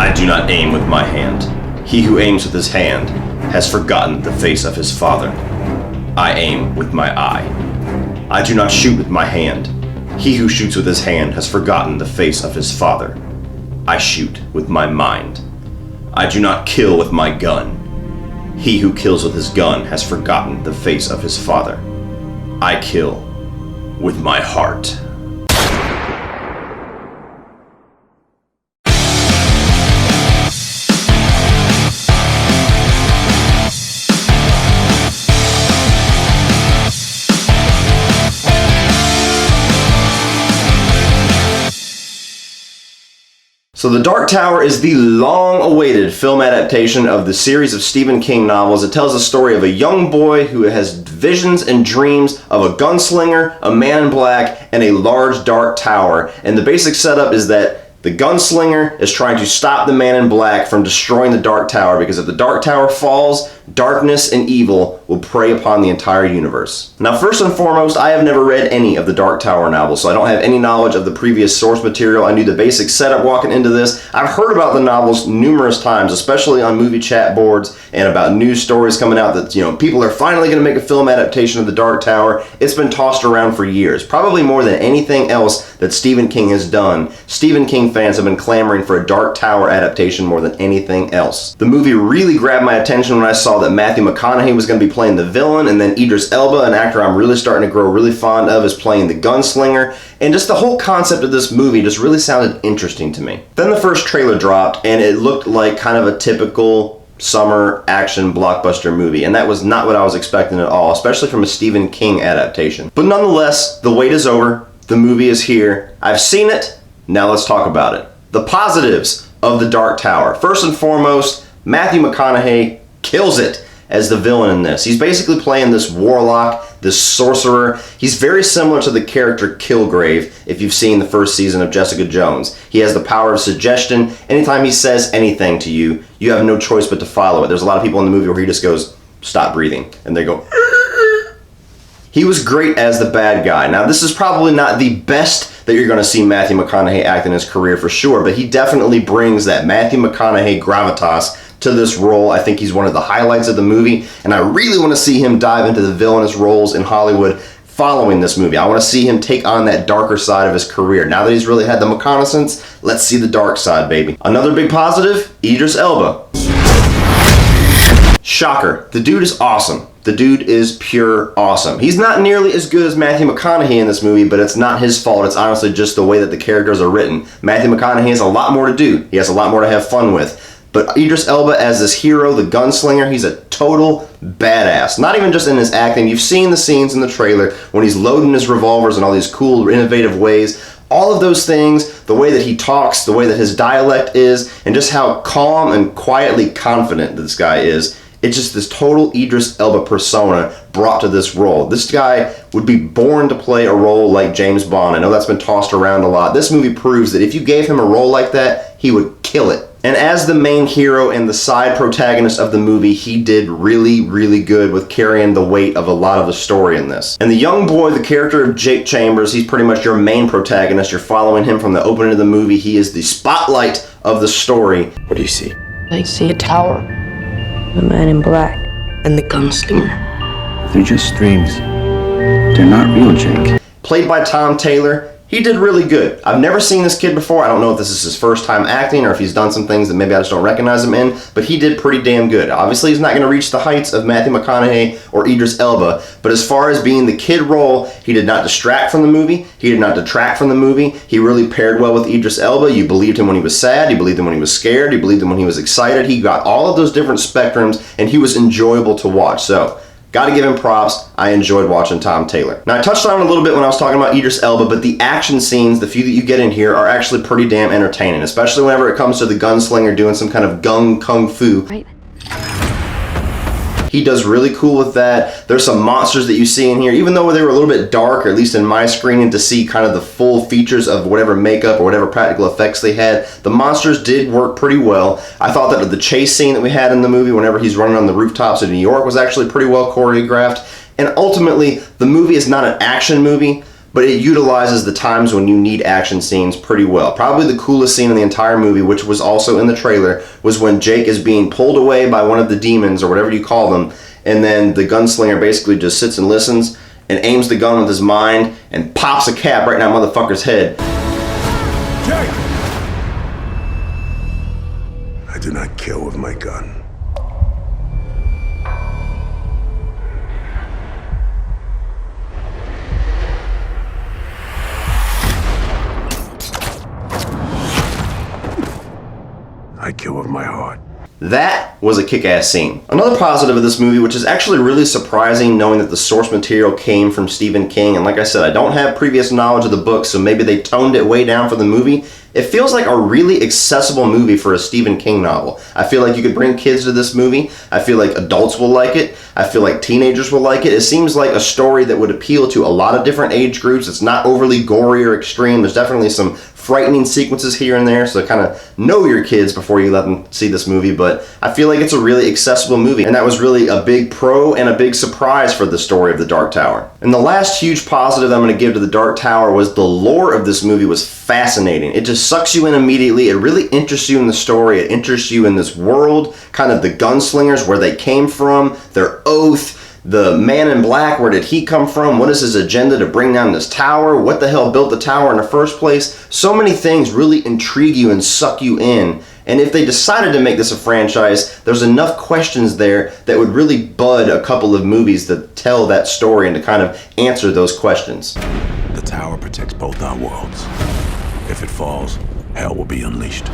I do not aim with my hand. He who aims with his hand has forgotten the face of his father. I aim with my eye. I do not shoot with my hand. He who shoots with his hand has forgotten the face of his father. I shoot with my mind. I do not kill with my gun. He who kills with his gun has forgotten the face of his father. I kill with my heart. So The Dark Tower is the long-awaited film adaptation of the series of Stephen King novels. It tells the story of a young boy who has visions and dreams of a gunslinger, a man in black, and a large dark tower. And the basic setup is that the gunslinger is trying to stop the man in black from destroying the Dark Tower, because if the Dark Tower falls, darkness and evil will prey upon the entire universe. Now, first and foremost, I have never read any of the Dark Tower novels, so I don't have any knowledge of the previous source material. I knew the basic setup walking into this. I've heard about the novels numerous times, especially on movie chat boards and about news stories coming out that, people are finally going to make a film adaptation of the Dark Tower. It's been tossed around for years, probably more than anything else that Stephen King has done. Stephen King fans have been clamoring for a Dark Tower adaptation more than anything else. The movie really grabbed my attention when I saw that Matthew McConaughey was going to be playing the villain, and then Idris Elba, an actor I'm really starting to grow really fond of, is playing the gunslinger. And just the whole concept of this movie just really sounded interesting to me. Then the first trailer dropped, and it looked like kind of a typical summer action blockbuster movie, and that was not what I was expecting at all, especially from a Stephen King adaptation. But nonetheless, the wait is over. The movie is here. I've seen it. Now let's talk about it. The positives of The Dark Tower. First and foremost, Matthew McConaughey kills it as the villain in this. He's basically playing this warlock, this sorcerer. He's very similar to the character Kilgrave, if you've seen the first season of Jessica Jones. He has the power of suggestion. Anytime he says anything to you, you have no choice but to follow it. There's a lot of people in the movie where he just goes, "Stop breathing," and they go, He was great as the bad guy. Now, this is probably not the best that you're going to see Matthew McConaughey act in his career for sure, but he definitely brings that Matthew McConaughey gravitas to this role. I think he's one of the highlights of the movie, and I really want to see him dive into the villainous roles in Hollywood following this movie. I want to see him take on that darker side of his career. Now that he's really had the reconnaissance, let's see the dark side, baby. Another big positive, Idris Elba. Shocker, the dude is awesome. The dude is pure awesome. He's not nearly as good as Matthew McConaughey in this movie, but it's not his fault. It's honestly just the way that the characters are written. Matthew McConaughey has a lot more to do. He has a lot more to have fun with. But Idris Elba as this hero, the gunslinger, he's a total badass. Not even just in his acting. You've seen the scenes in the trailer when he's loading his revolvers in all these cool, innovative ways. All of those things, the way that he talks, the way that his dialect is, and just how calm and quietly confident this guy is. It's just this total Idris Elba persona brought to this role. This guy would be born to play a role like James Bond. I know that's been tossed around a lot. This movie proves that if you gave him a role like that, he would kill it. And as the main hero and the side protagonist of the movie, he did really, really good with carrying the weight of a lot of the story in this. And the young boy, the character of Jake Chambers, he's pretty much your main protagonist. You're following him from the opening of the movie. He is the spotlight of the story. What do you see? I see a tower, a man in black, and the gunslinger. They're just dreams. They're not real, Jake. Played by Tom Taylor. He did really good. I've never seen this kid before. I don't know if this is his first time acting or if he's done some things that maybe I just don't recognize him in, but he did pretty damn good. Obviously, he's not going to reach the heights of Matthew McConaughey or Idris Elba, but as far as being the kid role, he did not distract from the movie. He did not detract from the movie. He really paired well with Idris Elba. You believed him when he was sad. You believed him when he was scared. You believed him when he was excited. He got all of those different spectrums, and he was enjoyable to watch. So, gotta give him props. I enjoyed watching Tom Taylor. Now, I touched on it a little bit when I was talking about Idris Elba, but the action scenes, the few that you get in here, are actually pretty damn entertaining, especially whenever it comes to the gunslinger doing some kind of kung fu. Right. He does really cool with that. There's some monsters that you see in here, even though they were a little bit dark, or at least in my screening, to see kind of the full features of whatever makeup or whatever practical effects they had. The monsters did work pretty well. I thought that the chase scene that we had in the movie, whenever he's running on the rooftops of New York, was actually pretty well choreographed. And ultimately, the movie is not an action movie, but it utilizes the times when you need action scenes pretty well. Probably the coolest scene in the entire movie, which was also in the trailer, was when Jake is being pulled away by one of the demons, or whatever you call them, and then the gunslinger basically just sits and listens and aims the gun with his mind and pops a cap right in that motherfucker's head. Jake! I do not kill with my gun. I kill with my heart. That was a kick-ass scene. Another positive of this movie, which is actually really surprising knowing that the source material came from Stephen King, and like I said, I don't have previous knowledge of the book, so maybe they toned it way down for the movie. It feels like a really accessible movie for a Stephen King novel. I feel like you could bring kids to this movie. I feel like adults will like it. I feel like teenagers will like it. It seems like a story that would appeal to a lot of different age groups. It's not overly gory or extreme. There's definitely some frightening sequences here and there, so kind of know your kids before you let them see this movie, but I feel like it's a really accessible movie, and that was really a big pro and a big surprise for the story of The Dark Tower. And the last huge positive I'm going to give to The Dark Tower was the lore of this movie was fascinating. It just sucks you in immediately. It really interests you in the story. It interests you in this world, kind of the gunslingers, where they came from, their oath, the man in black, where did he come from? What is his agenda to bring down this tower? What the hell built the tower in the first place? So many things really intrigue you and suck you in. And if they decided to make this a franchise, there's enough questions there that would really bud a couple of movies that tell that story and to kind of answer those questions. The tower protects both our worlds. If it falls, hell will be unleashed.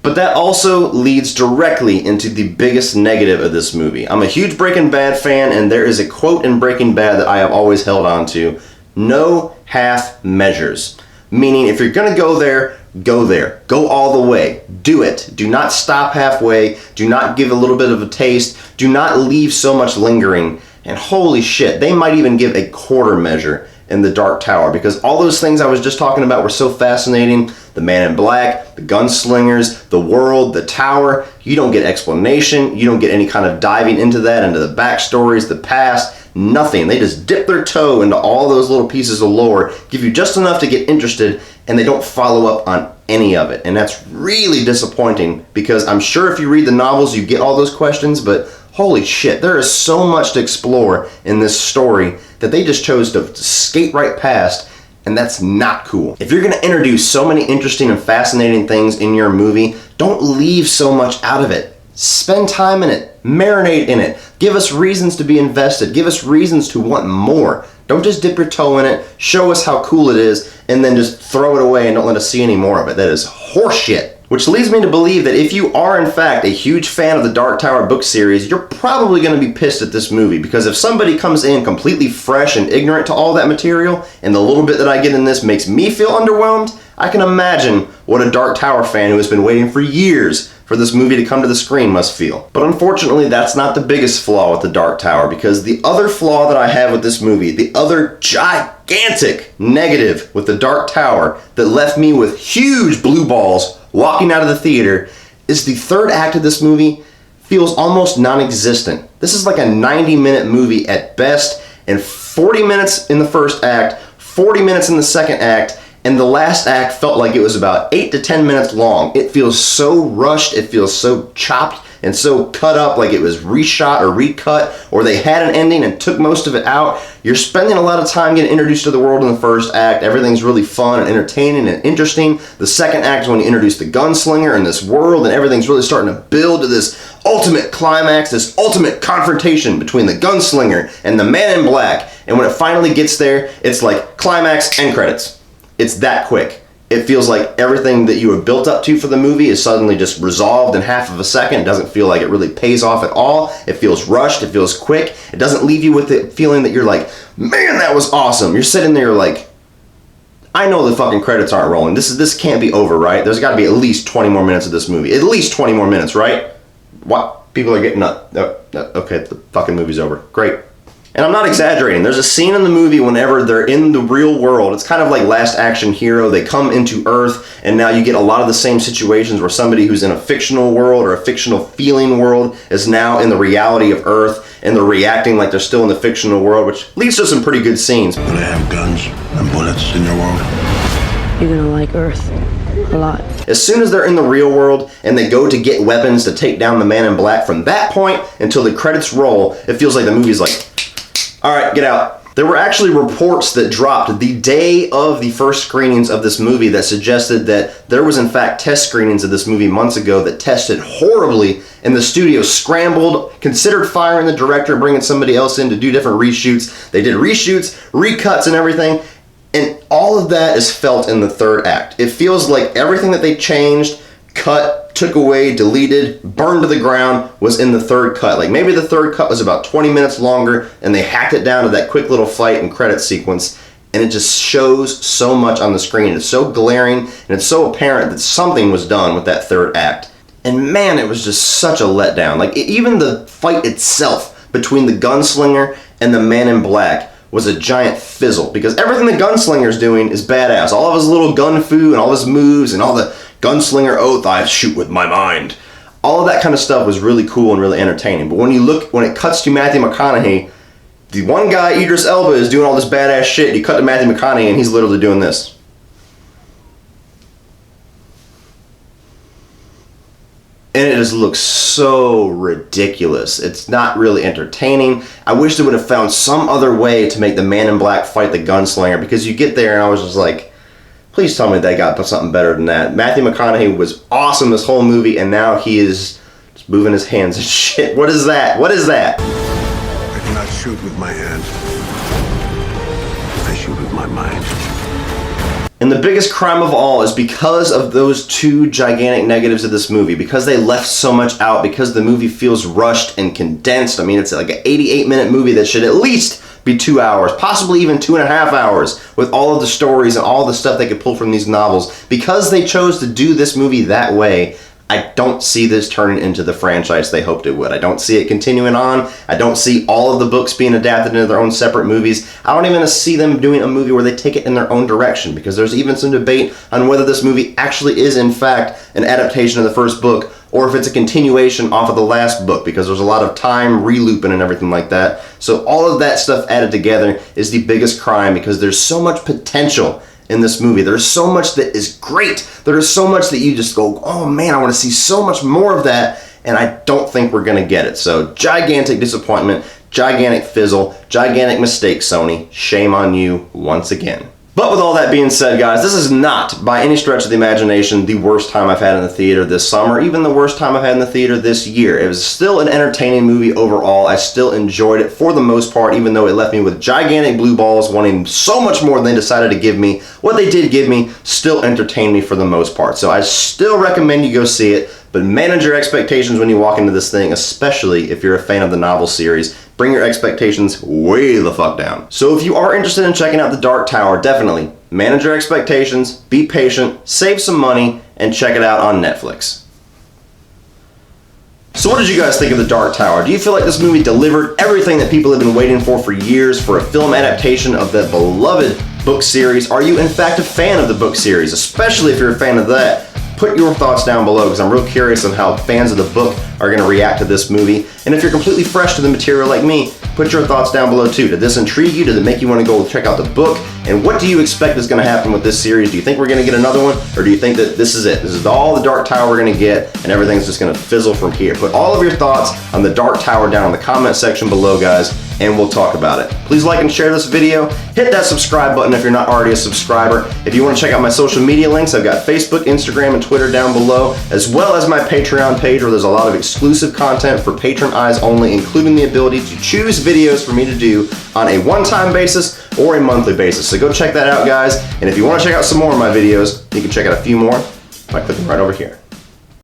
But that also leads directly into the biggest negative of this movie. I'm a huge Breaking Bad fan, and there is a quote in Breaking Bad that I have always held on to: no half measures. Meaning, if you're gonna go there, go there. Go all the way. Do it. Do not stop halfway. Do not give a little bit of a taste. Do not leave so much lingering. And holy shit, they might even give a quarter measure in The Dark Tower, because all those things I was just talking about were so fascinating. The man in black, the gunslingers, the world, the tower. You don't get explanation. You don't get any kind of diving into that, into the backstories, the past, nothing. They just dip their toe into all those little pieces of lore, give you just enough to get interested, and they don't follow up on any of it. And that's really disappointing, because I'm sure if you read the novels, you get all those questions, but holy shit, there is so much to explore in this story that they just chose to skate right past, and that's not cool. If you're gonna introduce so many interesting and fascinating things in your movie, don't leave so much out of it. Spend time in it, marinate in it, give us reasons to be invested, give us reasons to want more. Don't just dip your toe in it, show us how cool it is, and then just throw it away and don't let us see any more of it. That is horseshit. Which leads me to believe that if you are in fact a huge fan of the Dark Tower book series, you're probably going to be pissed at this movie, because if somebody comes in completely fresh and ignorant to all that material, and the little bit that I get in this makes me feel underwhelmed, I can imagine what a Dark Tower fan who has been waiting for years for this movie to come to the screen must feel. But unfortunately, that's not the biggest flaw with the Dark Tower, because the other flaw that I have with this movie, the other gigantic negative with the Dark Tower that left me with huge blue balls walking out of the theater, is the third act of this movie feels almost non-existent. This is like a 90-minute movie at best, and 40 minutes in the first act, 40 minutes in the second act, and the last act felt like it was about 8 to 10 minutes long. It feels so rushed, it feels so chopped and so cut up, like it was reshot or recut, or they had an ending and took most of it out. You're spending a lot of time getting introduced to the world in the first act. Everything's really fun and entertaining and interesting. The second act is when you introduce the gunslinger and this world, and everything's really starting to build to this ultimate climax, this ultimate confrontation between the gunslinger and the man in black. And when it finally gets there, it's like climax, end credits. It's that quick. It feels like everything that you have built up to for the movie is suddenly just resolved in half of a second. It doesn't feel like it really pays off at all. It feels rushed. It feels quick. It doesn't leave you with the feeling that you're like, man, that was awesome. You're sitting there like, I know the fucking credits aren't rolling. This can't be over, right? There's got to be at least 20 more minutes of this movie. At least 20 more minutes, right? What? People are getting up. Okay, the fucking movie's over. Great. And I'm not exaggerating. There's a scene in the movie whenever they're in the real world. It's kind of like Last Action Hero. They come into Earth, and now you get a lot of the same situations where somebody who's in a fictional world or a fictional feeling world is now in the reality of Earth. and they're reacting like they're still in the fictional world, which leads to some pretty good scenes. Do they have guns and bullets in your world? You're gonna like Earth a lot. As soon as they're in the real world and they go to get weapons to take down the Man in Black, from that point until the credits roll, it feels like the movie's like, all right, get out. There were actually reports that dropped the day of the first screenings of this movie that suggested that there was in fact test screenings of this movie months ago that tested horribly, and the studio scrambled, considered firing the director and bringing somebody else in to do different reshoots. They did reshoots, recuts and everything, and all of that is felt in the third act. It feels like everything that they changed, cut, took away, deleted, burned to the ground was in the third cut. Like maybe the third cut was about 20 minutes longer and they hacked it down to that quick little fight and credit sequence, and it just shows so much on the screen. It's so glaring and it's so apparent that something was done with that third act. And man, it was just such a letdown. Like even the fight itself between the gunslinger and the Man in Black was a giant fizzle, because everything the gunslinger's doing is badass. All of his little gun fu and all his moves and all the gunslinger oath, I shoot with my mind. All of that kind of stuff was really cool and really entertaining. But when it cuts to Matthew McConaughey, the one guy, Idris Elba, is doing all this badass shit. You cut to Matthew McConaughey and he's literally doing this. And it just looks so ridiculous. It's not really entertaining. I wish they would have found some other way to make the Man in Black fight the gunslinger, because you get there and I was just like, please tell me they got something better than that. Matthew McConaughey was awesome this whole movie, and now he is just moving his hands and shit. What is that? What is that? I do not shoot with my hands. I shoot with my mind. And the biggest crime of all is because of those two gigantic negatives of this movie, because they left so much out, because the movie feels rushed and condensed. I mean, it's like an 88-minute movie that should at least be 2 hours, possibly even 2.5 hours, with all of the stories and all the stuff they could pull from these novels. Because they chose to do this movie that way, I don't see this turning into the franchise they hoped it would. I don't see it continuing on. I don't see all of the books being adapted into their own separate movies. I don't even see them doing a movie where they take it in their own direction, because there's even some debate on whether this movie actually is in fact an adaptation of the first book, or if it's a continuation off of the last book, because there's a lot of time re-looping and everything like that. So all of that stuff added together is the biggest crime, because there's so much potential in this movie. There's so much that is great. There's so much that you just go, oh man, I want to see so much more of that, and I don't think we're going to get it. So gigantic disappointment, gigantic fizzle, gigantic mistake, Sony. Shame on you once again. But with all that being said, guys, this is not, by any stretch of the imagination, the worst time I've had in the theater this summer, even the worst time I've had in the theater this year. It was still an entertaining movie overall. I still enjoyed it for the most part, even though it left me with gigantic blue balls, wanting so much more than they decided to give me. What they did give me still entertained me for the most part. So I still recommend you go see it, but manage your expectations when you walk into this thing, especially if you're a fan of the novel series. Bring your expectations way the fuck down. So if you are interested in checking out The Dark Tower, definitely manage your expectations, be patient, save some money, and check it out on Netflix. So what did you guys think of The Dark Tower? Do you feel like this movie delivered everything that people have been waiting for years for a film adaptation of the beloved book series? Are you in fact a fan of the book series? Especially if you're a fan of that, put your thoughts down below, because I'm real curious on how fans of the book are going to react to this movie. And if you're completely fresh to the material like me, put your thoughts down below too. Did this intrigue you? Did it make you want to go check out the book? And what do you expect is going to happen with this series? Do you think we're going to get another one? Or do you think that this is it? This is all the Dark Tower we're going to get, and everything's just going to fizzle from here? Put all of your thoughts on the Dark Tower down in the comment section below, guys, and we'll talk about it. Please like and share this video. Hit that subscribe button if you're not already a subscriber. If you want to check out my social media links, I've got Facebook, Instagram, and Twitter down below, as well as my Patreon page, where there's a lot of exclusive content for patron eyes only, including the ability to choose videos for me to do on a one-time basis or a monthly basis. So go check that out, guys. And if you want to check out some more of my videos, you can check out a few more by clicking right over here.